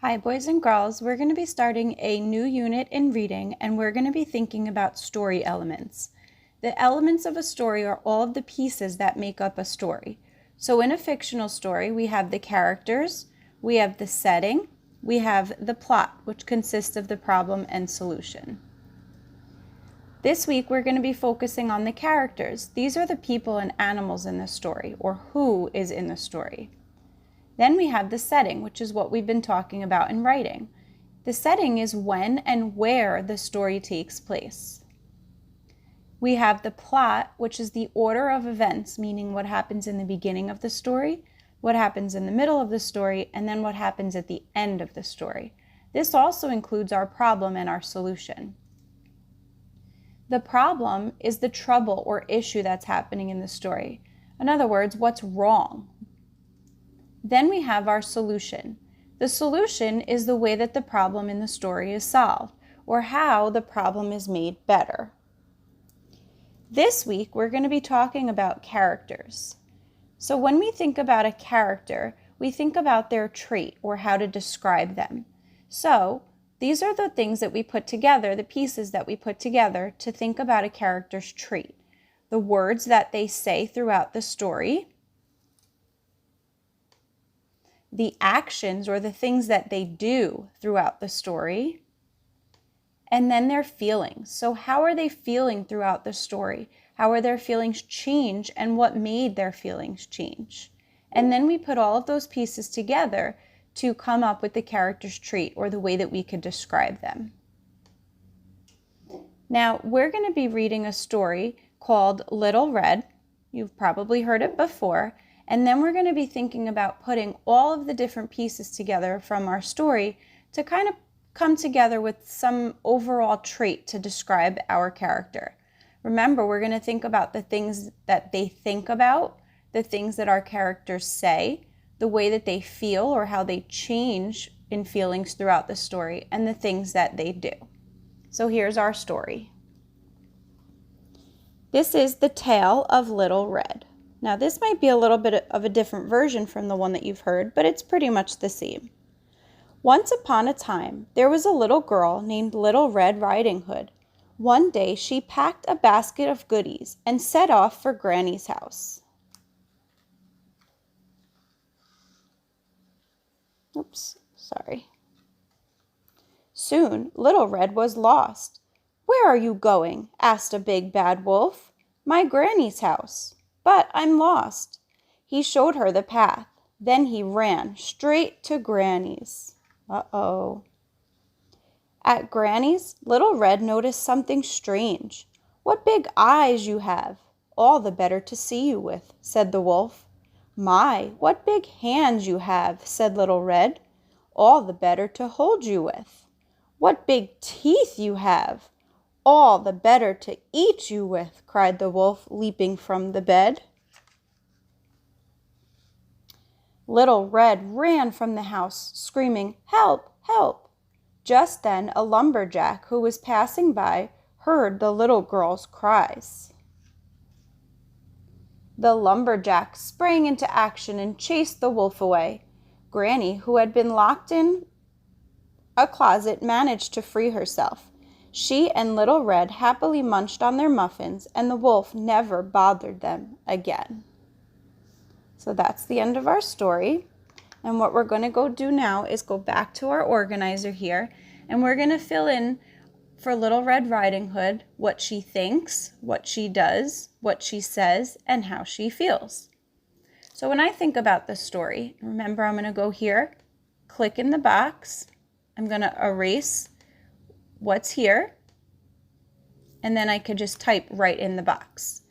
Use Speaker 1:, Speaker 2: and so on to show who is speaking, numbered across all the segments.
Speaker 1: Hi, boys and girls. We're going to be starting a new unit in reading, and we're going to be thinking about story elements. The elements of a story are all of the pieces that make up a story. So in a fictional story, we have the characters, we have the setting, we have the plot, which consists of the problem and solution. This week, we're going to be focusing on the characters. These are the people and animals in the story, or who is in the story. Then we have the setting, which is what we've been talking about in writing. The setting is when and where the story takes place. We have the plot, which is the order of events, meaning what happens in the beginning of the story, what happens in the middle of the story, and then what happens at the end of the story. This also includes our problem and our solution. The problem is the trouble or issue that's happening in the story. In other words, what's wrong? Then we have our solution. The solution is the way that the problem in the story is solved, or how the problem is made better. This week, we're going to be talking about characters. So when we think about a character, we think about their trait or how to describe them. So these are the things that we put together, the pieces that we put together to think about a character's trait. The words that they say throughout the story, the actions or the things that they do throughout the story, and then their feelings. So how are they feeling throughout the story? How are their feelings change, and what made their feelings change? And then we put all of those pieces together to come up with the character's trait or the way that we could describe them. Now, we're going to be reading a story called Little Red. You've probably heard it before. And then we're going to be thinking about putting all of the different pieces together from our story to kind of come together with some overall trait to describe our character. Remember, we're going to think about the things that they think about, the things that our characters say, the way that they feel or how they change in feelings throughout the story, and the things that they do. So here's our story. This is the tale of Little Red. Now, this might be a little bit of a different version from the one that you've heard, but it's pretty much the same. Once upon a time, there was a little girl named Little Red Riding Hood. One day, she packed a basket of goodies and set off for Granny's house. Oops, sorry. Soon, Little Red was lost. "Where are you going?" asked a big bad wolf. "My Granny's house. But I'm lost." He showed her the path. Then he ran straight to Granny's. Uh-oh. At Granny's, Little Red noticed something strange. "What big eyes you have! All the better to see you with," said the wolf. "My, what big hands you have," said Little Red. "All the better to hold you with." "What big teeth you have! All the better to eat you with," cried the wolf, leaping from the bed. Little Red ran from the house, screaming, "Help! Help!" Just then a lumberjack who was passing by heard the little girl's cries. The lumberjack sprang into action and chased the wolf away. Granny, who had been locked in a closet, managed to free herself. She and Little Red happily munched on their muffins, and the wolf never bothered them again. So that's the end of our story. And what we're going to go do now is go back to our organizer here, and we're going to fill in for Little Red Riding Hood what she thinks, what she does, what she says, and how she feels. So when I think about this story, remember I'm going to go here, click in the box, I'm going to erase what's here, and then I could just type right in the box.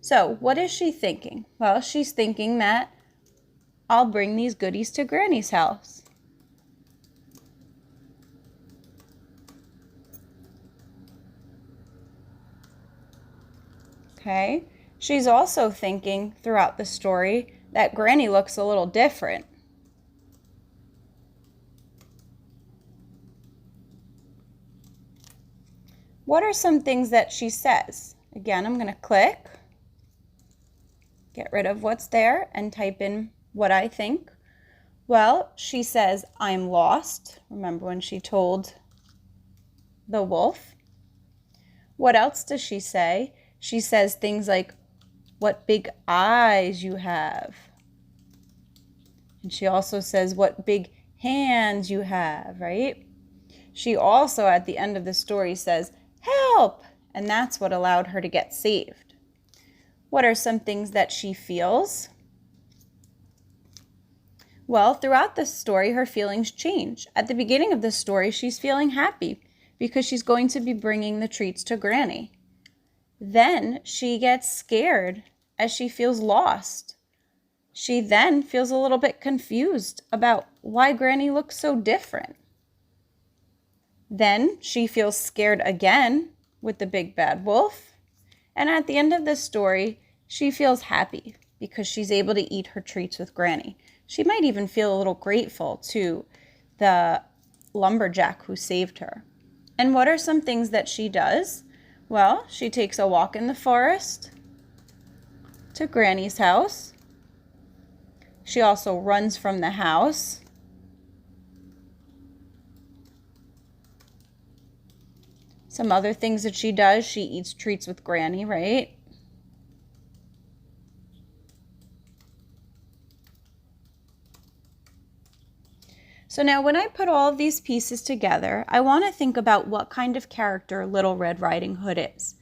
Speaker 1: So what is she thinking? Well, she's thinking that I'll bring these goodies to Granny's house. Okay, she's also thinking throughout the story that Granny looks a little different. What are some things that she says? Again, I'm going to click, get rid of what's there, and type in what I think. Well, she says, I'm lost. Remember when she told the wolf? What else does she say? She says things like, what big eyes you have. And she also says, what big hands you have, right? She also, at the end of the story, says, help! And that's what allowed her to get saved. What are some things that she feels? Well, throughout the story, her feelings change. At the beginning of the story, she's feeling happy because she's going to be bringing the treats to Granny. Then she gets scared as she feels lost. She then feels a little bit confused about why Granny looks so different. Then she feels scared again with the big bad wolf. And at the end of the story, she feels happy because she's able to eat her treats with Granny. She might even feel a little grateful to the lumberjack who saved her. And what are some things that she does? Well, she takes a walk in the forest to Granny's house. She also runs from the house. Some other things that she does, she eats treats with Granny, right? So now when I put all of these pieces together, I want to think about what kind of character Little Red Riding Hood is.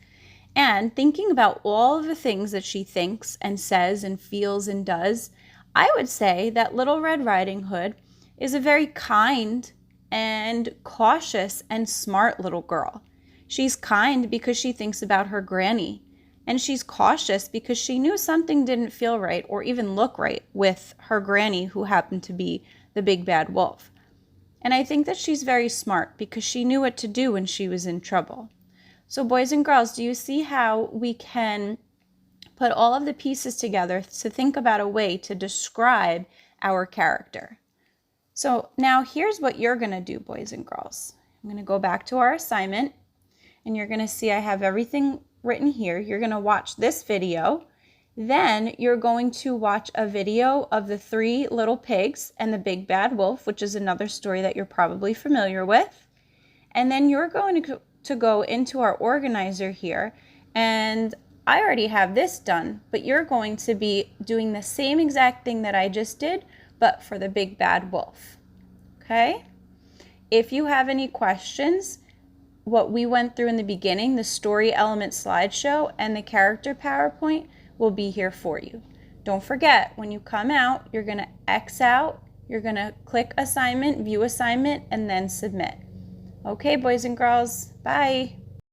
Speaker 1: And thinking about all of the things that she thinks and says and feels and does, I would say that Little Red Riding Hood is a very kind and cautious and smart little girl. She's kind because she thinks about her Granny. And she's cautious because she knew something didn't feel right or even look right with her Granny, who happened to be the big bad wolf. And I think that she's very smart because she knew what to do when she was in trouble. So boys and girls, do you see how we can put all of the pieces together to think about a way to describe our character? So now here's what you're going to do, boys and girls. I'm going to go back to our assignment, and you're going to see I have everything written here. You're going to watch this video. Then you're going to watch a video of the 3 little pigs and the big bad wolf, which is another story that you're probably familiar with. And then you're going to go into our organizer here, and I already have this done, but you're going to be doing the same exact thing that I just did, but for the big bad wolf. Okay? If you have any questions, what we went through in the beginning, the story element slideshow and the character PowerPoint, will be here for you. Don't forget, when you come out, you're going to X out, you're going to click assignment, view assignment, and then submit. Okay, boys and girls, bye.